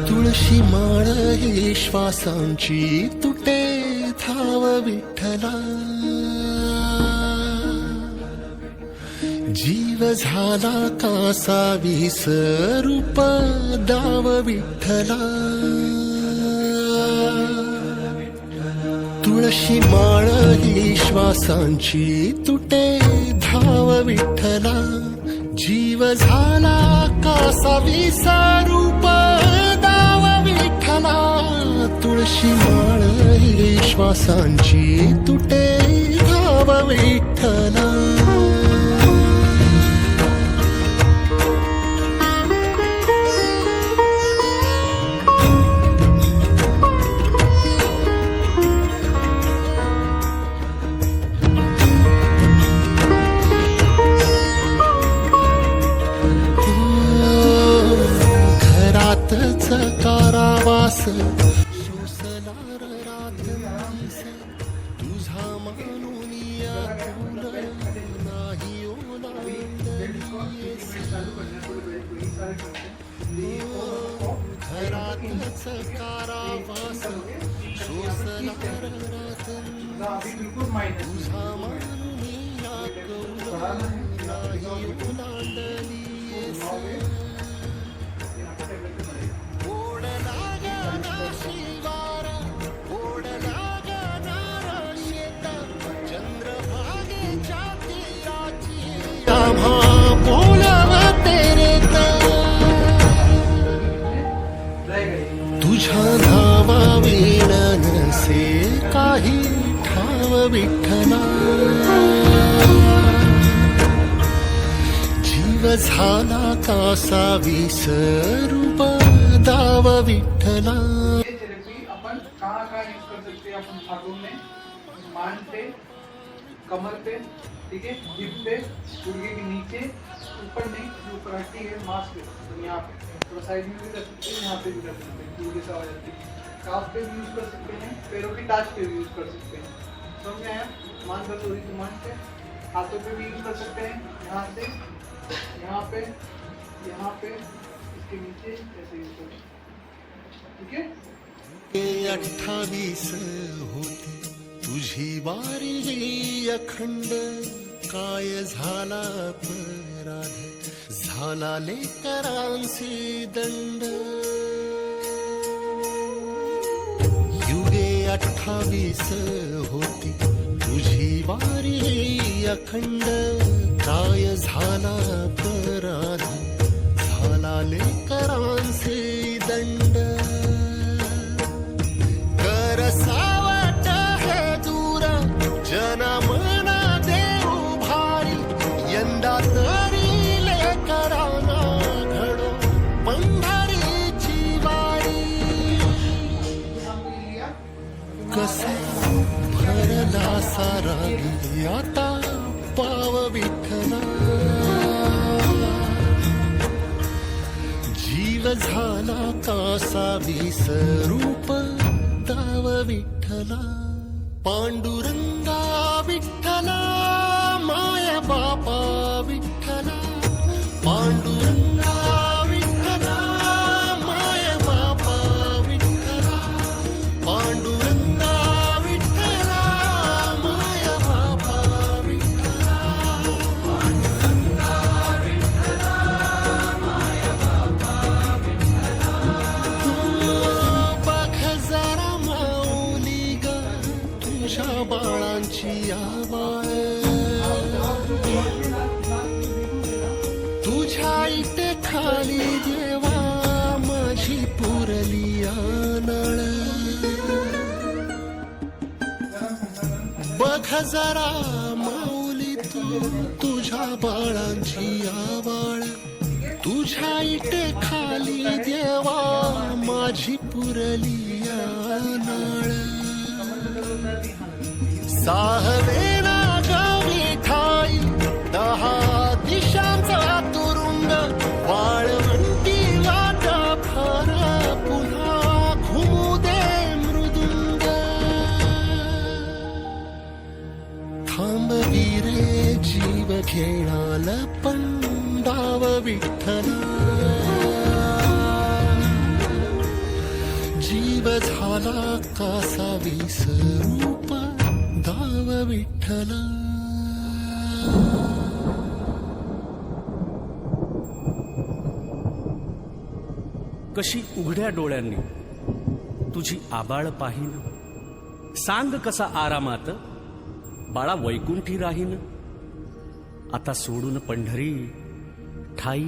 तुळशी माळ ही श्वासांची तुटे धाव विठ्ठला, जीव झाला कासा विसरूप दाव विठ्ठला. तुळशी माळ ही श्वासांची तुटे धाव विठ्ठला, जीव झाला कासा विसरूप दाव विठ्ठला. तुळशी माळ ही श्वासांची तुटे धाव विठ्ठला. कारावास सोसणार रात्रीस, तुझा मानून यातून नाही ओलांडलीस. घरातच कारावास सोसणार रात्रीस, तुझा मानून यातून नाही ओलांडलीस. तुझ्या नावा वीण नसे काही ठाव विठ्ठला, जीव झाला कासा विसरूप दाव विठ्ठला. अपन कहाँ कहाँ यूज कर सकते हैं? अपन हाथों में, मान पे, कमर पे, ठीक है, हिप पे, गुड़गे के नीचे, ऊपर नहीं, जो ऊपर हड्डी है मांस पे, तो यहाँ पे थोड़ा साइड में भी रख सकते हैं, यहाँ पे भी रख सकते हैं, गुड़गे से आवाज आती है. काफ पे भी यूज कर सकते हैं, पैरों की टाच पे भी यूज कर सकते हैं. समझ में आया? मान पर थोड़ी तो मान पे, हाथों पे भी यूज कर सकते हैं, यहाँ से, यहाँ पे, इसके नीचे ऐसे यूज कर सकते हैं. ठीक है? 28 होती तुझी वारी ही अखंड, काय झाला अपराध झाला लेकरांसी दंड. युगे 28 होती तुझी वारी ही अखंड, काय झाला अपराध झाला लेकरांसी दंड. सावट हे दूर जनमना देऊ भारी, यंदा तरी लेकरांना घडो पंढरीची वारी. कसा भरला सारा आता पाव विठ्ठला, जीव झाला कासा विसरूप दाव विठ्ठला. पांडुरंगा विठ्ठला माया बापा विठ्ठला, पांडुरंगा विठ्ठला माया बापा विठ्ठला, पांडुरंगा विठ्ठला माया बापा विठ्ठला, पांडुरंगा विठ्ठला माया बापा विठ्ठला. बघ जरा माऊली ग तुझ्या बाळांची आवाळ, तुझ्या इथे खाली देवा माझी पुरली नळ. बघ जरा माऊली तू तुझ्या बाळांची आवाळ, तुझ्या इथे खाली देवा माझी पुरली नळ. साहवेना गावी ठाई 10 दिशांचा तुरुंग, वाळवंटी वाटा फार पुन्हा घुमू दे मृदुंग. वीरे जीव घेणाल पंडाव विठ्ठला जीव झाला कासा विसरूप दाव विठ्ठला कशी उघड्या डोळ्यांनी तुझी आबाळ पाहीन सांग कसा आरामात बाळा वैकुंठी राहीन आता सोडून पंढरी ठाई